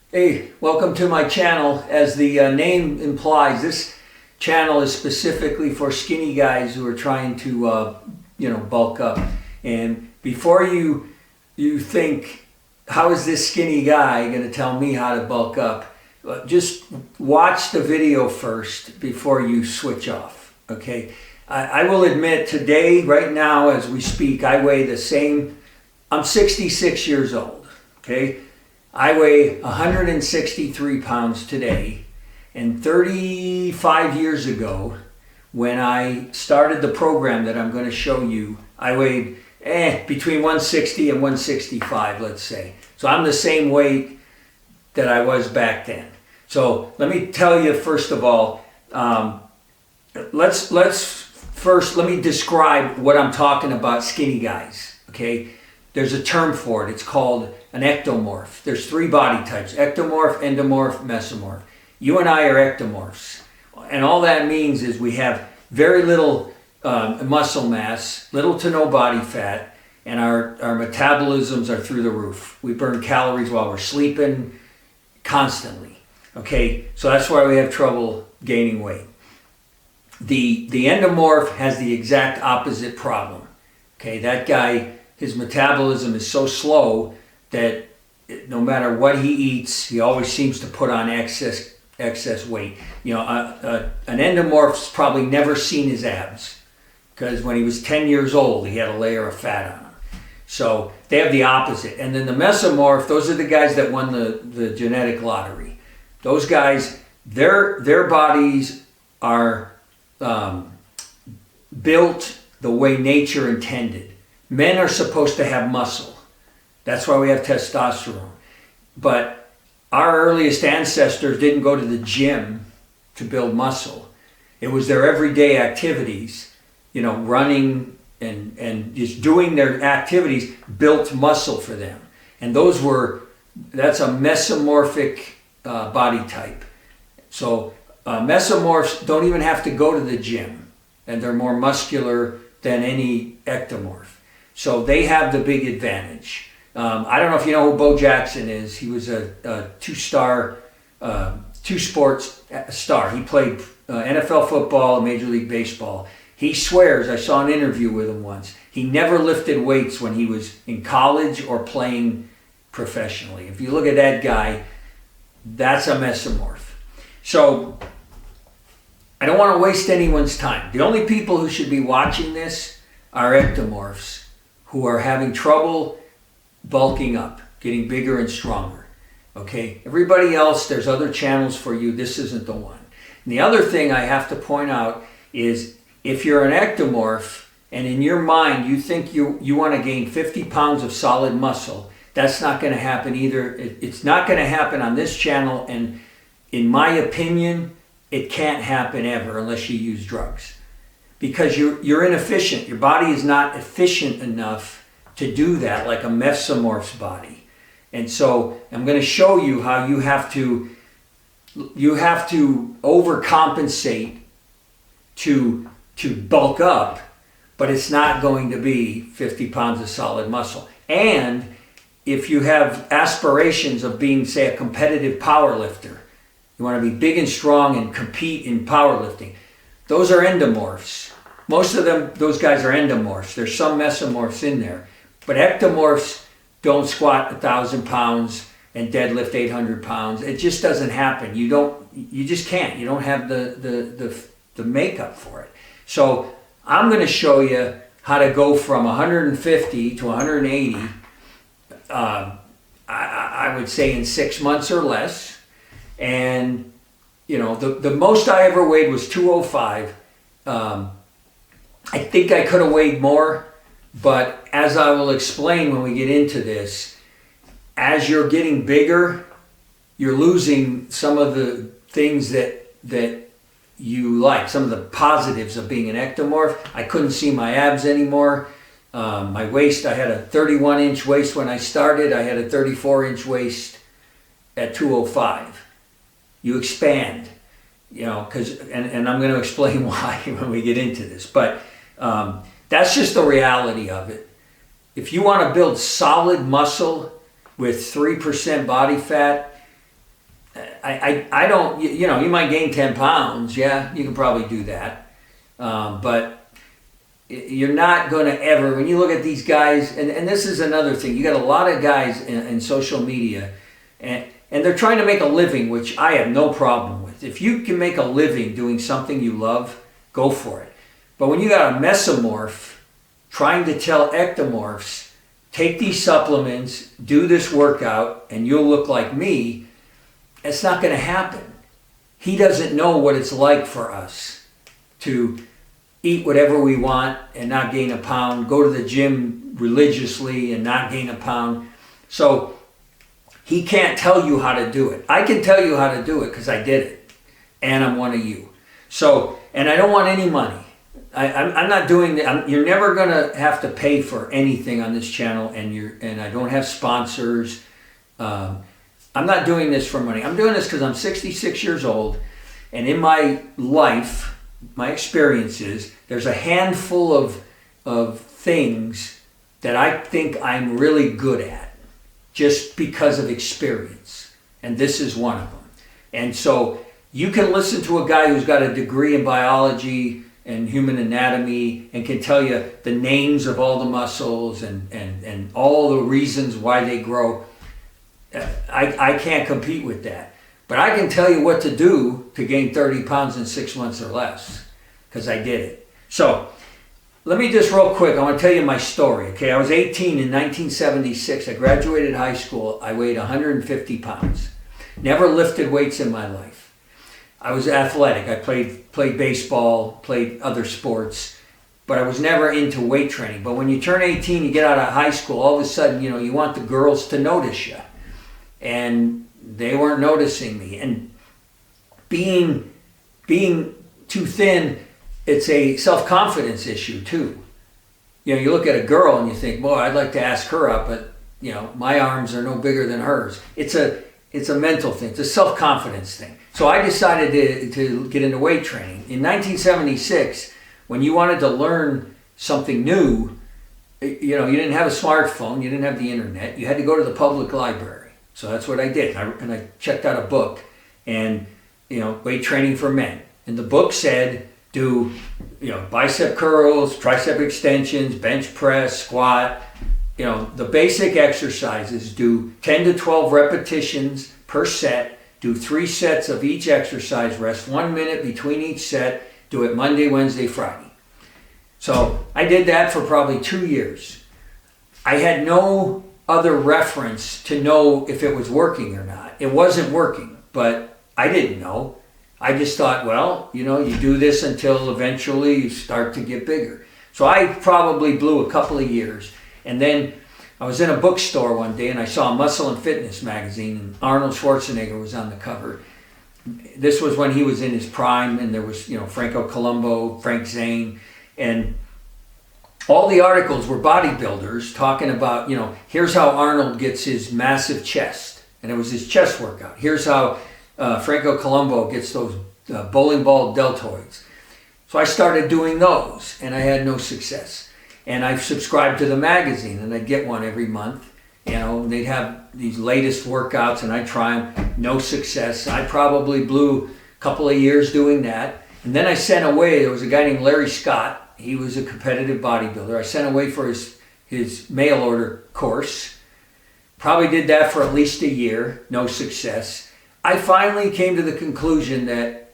Hey, welcome to my channel. As the name implies, this channel is specifically for skinny guys who are trying to, bulk up. And before you think, how is this skinny guy going to tell me how to bulk up? Just watch the video first before you switch off. Okay. I will admit today, right now, as we speak, I weigh the same. I'm 66 years old. Okay. I weigh 163 pounds today, and 35 years ago, when I started the program that I'm going to show you, I weighed between 160 and 165, let's say. So I'm the same weight that I was back then. So let me tell you, first of all, let me describe what I'm talking about, skinny guys, okay? There's a term for it. It's called an ectomorph. There's three body types: ectomorph, endomorph, mesomorph. You and I are ectomorphs. And all that means is we have very little muscle mass, little to no body fat, and our metabolisms are through the roof. We burn calories while we're sleeping constantly. Okay, so that's why we have trouble gaining weight. The endomorph has the exact opposite problem. Okay, that guy, his metabolism is so slow that no matter what he eats, he always seems to put on excess weight. You know, an endomorph's probably never seen his abs because when he was 10 years old, he had a layer of fat on him. So they have the opposite. And then the mesomorph, those are the guys that won the genetic lottery. Those guys, their bodies are built the way nature intended. Men are supposed to have muscle. That's why we have testosterone. But our earliest ancestors didn't go to the gym to build muscle. It was their everyday activities, running and just doing their activities built muscle for them. And that's a mesomorphic body type. So mesomorphs don't even have to go to the gym, and they're more muscular than any ectomorph. So they have the big advantage. I don't know if you know who Bo Jackson is. He was a two-sports star. He played NFL football and Major League Baseball. He swears, I saw an interview with him once, he never lifted weights when he was in college or playing professionally. If you look at that guy, that's a mesomorph. So I don't want to waste anyone's time. The only people who should be watching this are ectomorphs who are having trouble bulking up, getting bigger and stronger. Okay? Everybody else, there's other channels for you. This isn't the one. And the other thing I have to point out is if you're an ectomorph and in your mind you think you want to gain 50 pounds of solid muscle, that's not going to happen either. It's not going to happen on this channel, and in my opinion, it can't happen ever unless you use drugs. Because you're inefficient. Your body is not efficient enough to do that like a mesomorph's body. And so I'm going to show you how you have to overcompensate to bulk up, but it's not going to be 50 pounds of solid muscle. And if you have aspirations of being, say, a competitive power lifter, you want to be big and strong and compete in powerlifting, those are endomorphs. Most of them, those guys are endomorphs. There's some mesomorphs in there. But ectomorphs don't squat 1,000 pounds and deadlift 800 pounds. It just doesn't happen. You just can't. You don't have the makeup for it. So I'm going to show you how to go from 150 to 180, I would say in 6 months or less. And, the most I ever weighed was 205. I think I could have weighed more, but as I will explain when we get into this, as you're getting bigger, you're losing some of the things that you like, some of the positives of being an ectomorph. I couldn't see my abs anymore. My waist, I had a 31-inch waist when I started. I had a 34-inch waist at 205. You expand, and I'm going to explain why when we get into this. But that's just the reality of it. If you want to build solid muscle with 3% body fat, I don't, you know, you might gain 10 pounds. Yeah, you can probably do that. But you're not going to ever, when you look at these guys, and this is another thing, you got a lot of guys in social media, and they're trying to make a living, which I have no problem with. If you can make a living doing something you love, go for it. But when you got a mesomorph trying to tell ectomorphs, take these supplements, do this workout, and you'll look like me, it's not going to happen. He doesn't know what it's like for us to eat whatever we want and not gain a pound, go to the gym religiously and not gain a pound. So he can't tell you how to do it. I can tell you how to do it because I did it, and I'm one of you. So, and I don't want any money. I'm not doing that. You're never going to have to pay for anything on this channel, and I don't have sponsors. I'm not doing this for money. I'm doing this because I'm 66 years old, and in my life, my experiences, there's a handful of things that I think I'm really good at just because of experience, and this is one of them. And so you can listen to a guy who's got a degree in biology and human anatomy and can tell you the names of all the muscles and all the reasons why they grow. I can't compete with that. But I can tell you what to do to gain 30 pounds in 6 months or less, because I did it. So let me just real quick, I want to tell you my story. Okay, I was 18 in 1976. I graduated high school. I weighed 150 pounds. Never lifted weights in my life. I was athletic. I played baseball, played other sports, but I was never into weight training. But when you turn 18, you get out of high school, all of a sudden, you know, you want the girls to notice you. And they weren't noticing me. And being too thin, it's a self-confidence issue too. You know, you look at a girl and you think, boy, I'd like to ask her up, but you know, my arms are no bigger than hers. It's a mental thing. It's a self-confidence thing. So I decided to get into weight training. In 1976, when you wanted to learn something new, you know, you didn't have a smartphone, you didn't have the internet, you had to go to the public library. So that's what I did. And I checked out a book, and, you know, weight training for men. And the book said, do, you know, bicep curls, tricep extensions, bench press, squat, you know, the basic exercises. Do 10 to 12 repetitions per set. Do 3 sets of each exercise. Rest 1 minute between each set. Do it Monday, Wednesday, Friday. So I did that for probably 2 years. I had no other reference to know if it was working or not. It wasn't working, but I didn't know. I just thought, well, you know, you do this until eventually you start to get bigger. So I probably blew a couple of years. And then I was in a bookstore one day and I saw a Muscle and Fitness magazine, and Arnold Schwarzenegger was on the cover. This was when he was in his prime, and there was, you know, Franco Columbu, Frank Zane, and all the articles were bodybuilders talking about, you know, here's how Arnold gets his massive chest, and it was his chest workout. Here's how Franco Columbu gets those bowling ball deltoids. So I started doing those, and I had no success. And I subscribed to the magazine, and I'd get one every month. You know, they'd have these latest workouts, and I'd try them. No success. I probably blew a couple of years doing that. And then I sent away, there was a guy named Larry Scott. He was a competitive bodybuilder. I sent away for his mail order course. Probably did that for at least a year. No success. I finally came to the conclusion that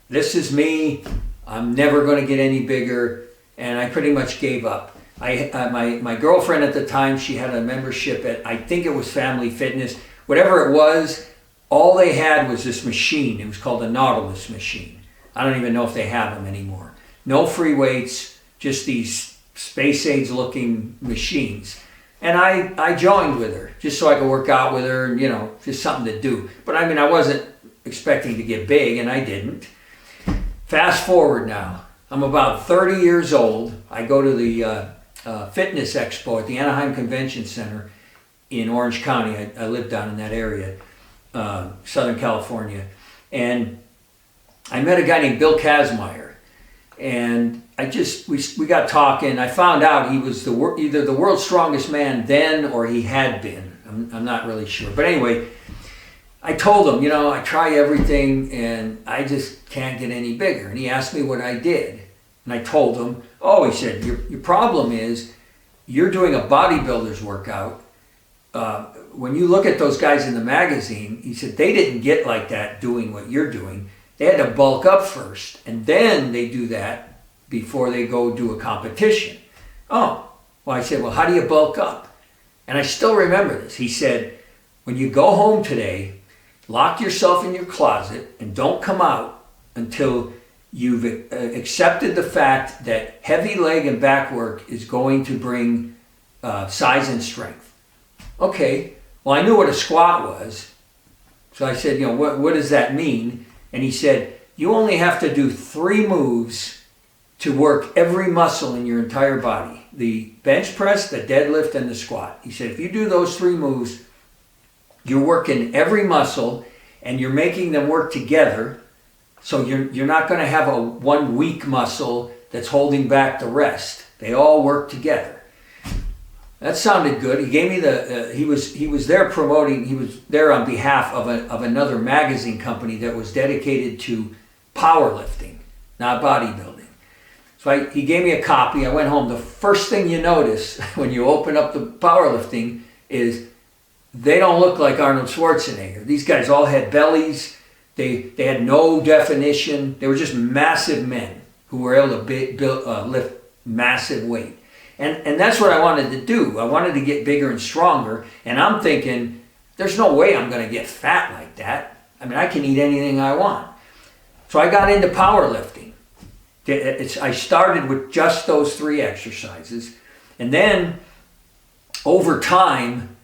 this is me. I'm never going to get any bigger. And I pretty much gave up. My girlfriend at the time, she had a membership at, I think it was Family Fitness. Whatever it was, all they had was this machine. It was called the Nautilus machine. I don't even know if they have them anymore. No free weights, just these space age looking machines. And I joined with her just so I could work out with her, and, you know, just something to do. But I mean, I wasn't expecting to get big, and I didn't. Fast forward now. I'm about 30 years old. I go to the Fitness Expo at the Anaheim Convention Center in Orange County. I live down in that area, Southern California. And I met a guy named Bill Kazmaier. And we got talking. I found out he was either the world's strongest man then, or he had been. I'm not really sure. But anyway, I told him, I try everything and I just can't get any bigger. And he asked me what I did. And I told him, he said, your problem is you're doing a bodybuilder's workout. When you look at those guys in the magazine, he said, they didn't get like that doing what you're doing. They had to bulk up first, and then they do that before they go do a competition. Oh, well, I said, well, how do you bulk up? And I still remember this. He said, when you go home today, lock yourself in your closet and don't come out until you've accepted the fact that heavy leg and back work is going to bring size and strength. Okay, well, I knew what a squat was. So I said, what does that mean? And he said, you only have to do 3 moves to work every muscle in your entire body. The bench press, the deadlift, and the squat. He said, if you do those 3 moves, you're working every muscle and you're making them work together. So you're not going to have one weak muscle that's holding back the rest. They all work together. That sounded good. He gave me he was there promoting, he was there on behalf of another magazine company that was dedicated to powerlifting, not bodybuilding. So he gave me a copy. I went home. The first thing you notice when you open up the powerlifting is they don't look like Arnold Schwarzenegger. These guys all had bellies. They had no definition. They were just massive men who were able to lift massive weight. And that's what I wanted to do. I wanted to get bigger and stronger. And I'm thinking, there's no way I'm going to get fat like that. I mean, I can eat anything I want. So I got into powerlifting. I started with just those 3 exercises. And then over time,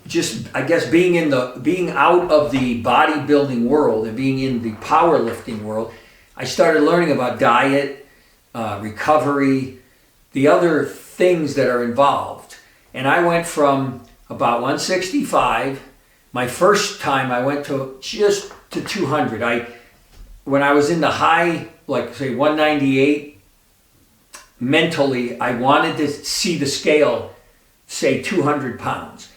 just, I guess, being out of the bodybuilding world and being in the powerlifting world, I started learning about diet, recovery, the other things that are involved. And I went from about 165. My first time I went to just to 200. When I was in the high, like say 198, mentally I wanted to see the scale say 200 pounds.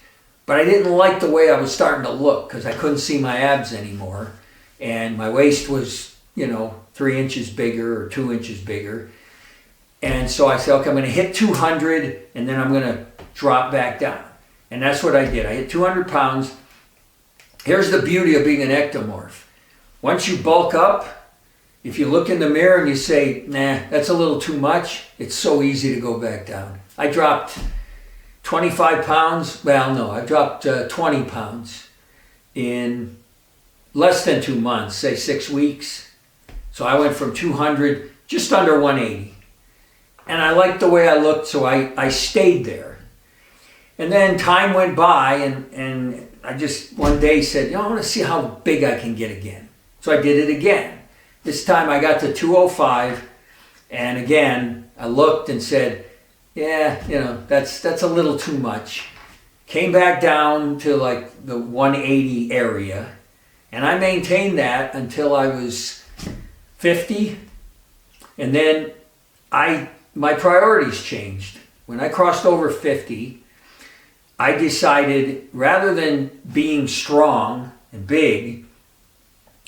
But I didn't like the way I was starting to look because I couldn't see my abs anymore. And my waist was, 3 inches bigger or 2 inches bigger. And so I said, okay, I'm going to hit 200 and then I'm going to drop back down. And that's what I did. I hit 200 pounds. Here's the beauty of being an ectomorph. Once you bulk up, if you look in the mirror and you say, nah, that's a little too much, it's so easy to go back down. I dropped 25 pounds. Well, no, I dropped 20 pounds in less than 2 months, say 6 weeks. So I went from 200, just under 180. And I liked the way I looked, so I stayed there. And then time went by, and I just one day said, I want to see how big I can get again. So I did it again. This time I got to 205, and again, I looked and said, yeah, that's a little too much. Came back down to like the 180 area, and I maintained that until I was 50, and then my priorities changed. When I crossed over 50, I decided rather than being strong and big,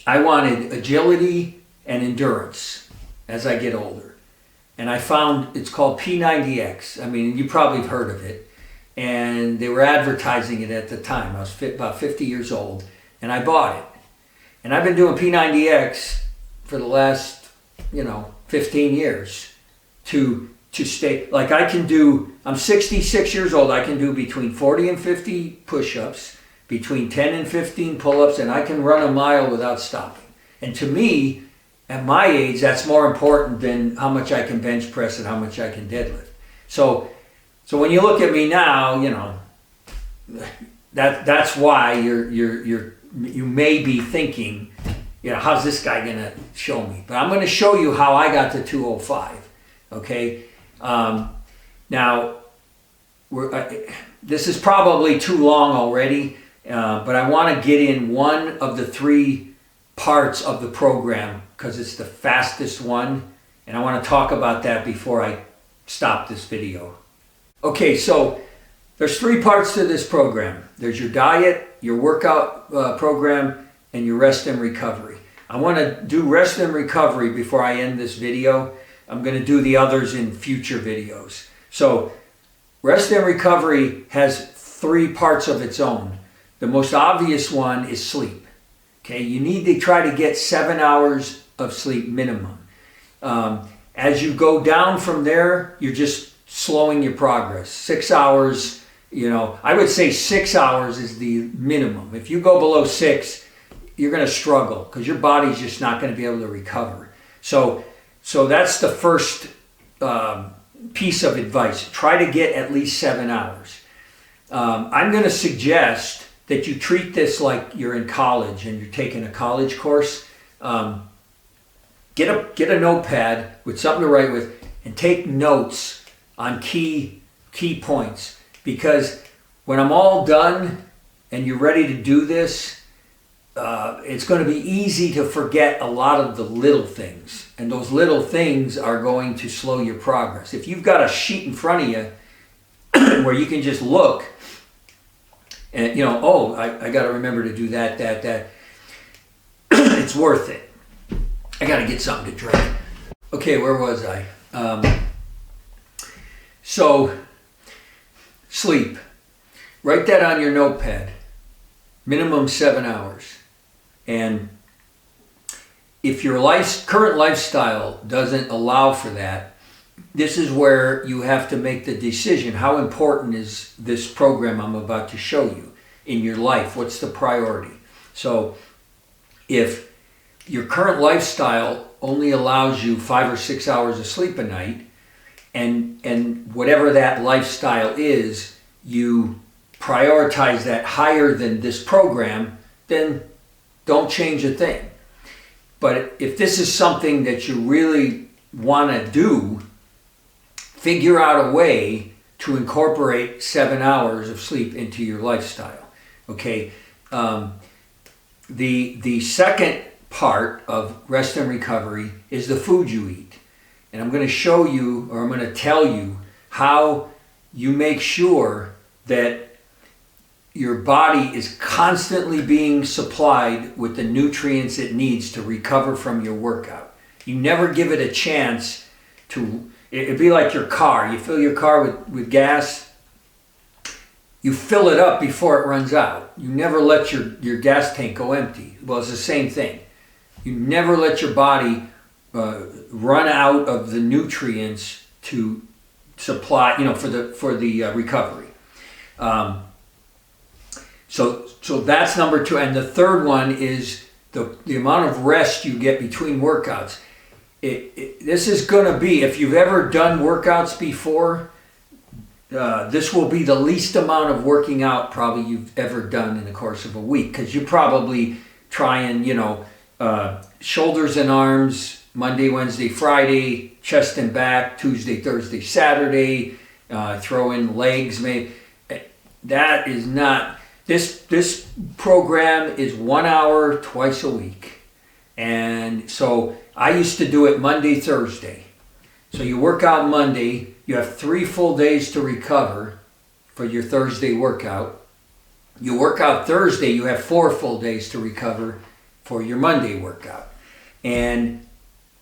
I wanted agility and endurance as I get older. And I found it's called P90X. I mean, you probably have heard of it. And they were advertising it at the time. I was about 50 years old, and I bought it. And I've been doing P90X for the last, 15 years. To stay, like I'm 66 years old, I can do between 40 and 50 push-ups, between 10 and 15 pull-ups, and I can run a mile without stopping. And to me, at my age, that's more important than how much I can bench press and how much I can deadlift. So when you look at me now, that's why you may be thinking, how's this guy gonna show me? But I'm gonna show you how I got to 205. Okay, now this is probably too long already, but I want to get in one of the 3 parts of the program because it's the fastest one, and I want to talk about that before I stop this video. Okay, so there's 3 parts to this program. There's your diet, your workout program, and your rest and recovery. I want to do rest and recovery before I end this video. I'm going to do the others in future videos. So rest and recovery has 3 parts of its own. The most obvious one is sleep. Okay, you need to try to get 7 hours of sleep minimum. As you go down from there, you're just slowing your progress. 6 hours, I would say 6 hours is the minimum. If you go below 6, you're going to struggle because your body's just not going to be able to recover. So that's the first piece of advice. Try to get at least 7 hours. I'm going to suggest that you treat this like you're in college and you're taking a college course. Get a notepad with something to write with and take notes on key points, because when I'm all done and you're ready to do this, it's going to be easy to forget a lot of the little things, and those little things are going to slow your progress. If you've got a sheet in front of you where you can just look and I got to remember to do that it's worth it. I got to get something to drink. Okay, where was I? So sleep, write that on your notepad. Minimum 7 hours. And if your current lifestyle doesn't allow for that, this is where you have to make the decision. How important is this program I'm about to show you in your life? What's the priority? So if your current lifestyle only allows you 5 or 6 hours of sleep a night, and whatever that lifestyle is, you prioritize that higher than this program, then don't change a thing. But if this is something that you really want to do, figure out a way to incorporate 7 hours of sleep into your lifestyle. Okay. The second part of rest and recovery is the food you eat. And I'm going to show you, or I'm going to tell you, how you make sure that your body is constantly being supplied with the nutrients it needs to recover from your workout. You never give it a chance to, it'd be like your car. You fill your car with gas, you fill it up before it runs out. You never let your gas tank go empty. Well, it's the same thing. You never let your body run out of the nutrients to supply, for the recovery. So that's number 2. And the third one is the amount of rest you get between workouts. This is going to be, if you've ever done workouts before, this will be the least amount of working out probably you've ever done in the course of a week, because you probably try and, shoulders and arms, Monday, Wednesday, Friday, chest and back, Tuesday, Thursday, Saturday, throw in legs maybe. That is not, this program is 1 hour twice a week. And so I used to do it Monday, Thursday. So you work out Monday, you have 3 full days to recover for your Thursday workout. You work out Thursday, you have 4 full days to recover for your Monday workout. And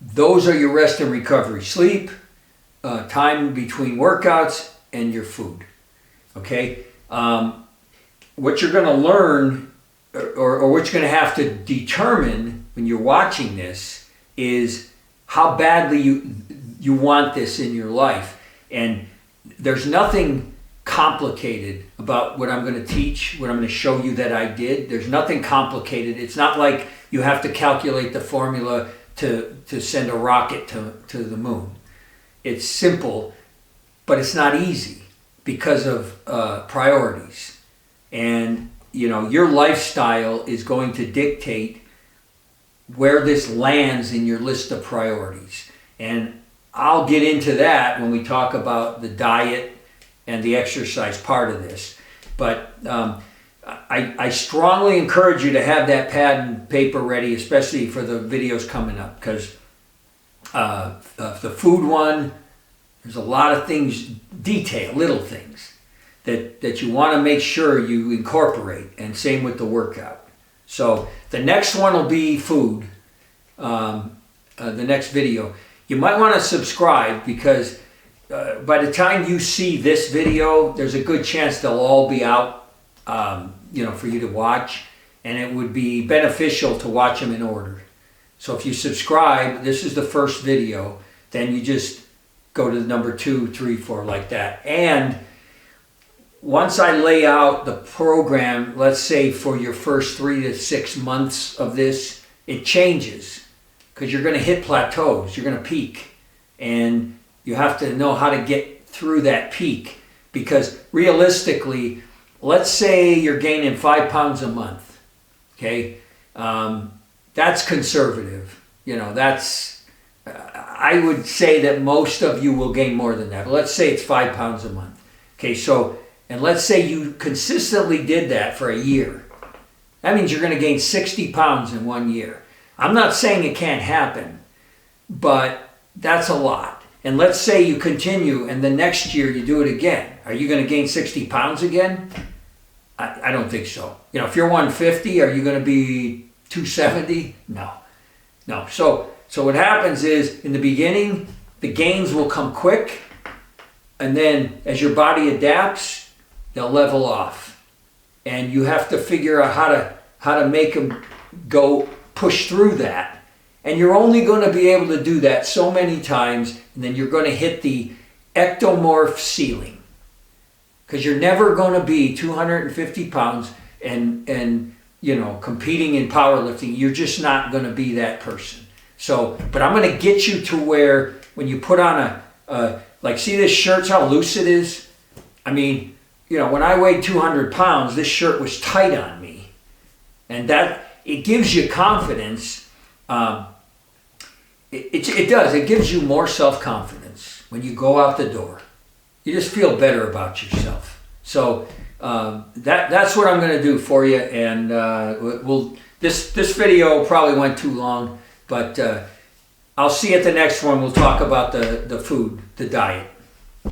those are your rest and recovery. Sleep, time between workouts, and your food. Okay? What you're going to learn, or what you're going to have to determine when you're watching this, is how badly you want this in your life. And there's nothing complicated about what I'm going to teach, what I'm going to show you that I did. There's nothing complicated. It's not like you have to calculate the formula to send a rocket to the moon. It's simple, but it's not easy because of priorities. And your lifestyle is going to dictate where this lands in your list of priorities. And I'll get into that when we talk about the diet and the exercise part of this. But I strongly encourage you to have that pad and paper ready, especially for the videos coming up, because the food one, there's a lot of things, little things that you want to make sure you incorporate, and same with the workout. So the next one will be food, the next video. You might want to subscribe, because by the time you see this video, there's a good chance they'll all be out, for you to watch, and it would be beneficial to watch them in order. So if you subscribe, this is the first video, then you just go to the number 2, 3, 4, like that. And once I lay out the program, let's say for your first 3 to 6 months of this, it changes, because you're going to hit plateaus, you're going to peak, and you have to know how to get through that peak. Because realistically, let's say you're gaining 5 pounds a month, okay? That's conservative. I would say that most of you will gain more than that. But let's say it's 5 pounds a month. Okay, so, and let's say you consistently did that for a year. That means you're going to gain 60 pounds in 1 year. I'm not saying it can't happen, but that's a lot. And let's say you continue and the next year you do it again. Are you going to gain 60 pounds again? I don't think so. If you're 150, are you going to be 270? No. So what happens is, in the beginning, the gains will come quick, and then as your body adapts, they'll level off. And you have to figure out how to make them push through that. And you're only going to be able to do that so many times, and then you're going to hit the ectomorph ceiling. Because you're never going to be 250 pounds and competing in powerlifting. You're just not going to be that person. So, but I'm going to get you to where when you put on see this shirt, how loose it is? I mean, when I weighed 200 pounds, this shirt was tight on me. And that, it gives you confidence. It does. It gives you more self-confidence when you go out the door. You just feel better about yourself. So that's what I'm going to do for you. And this video probably went too long, but I'll see you at the next one. We'll talk about the food, the diet.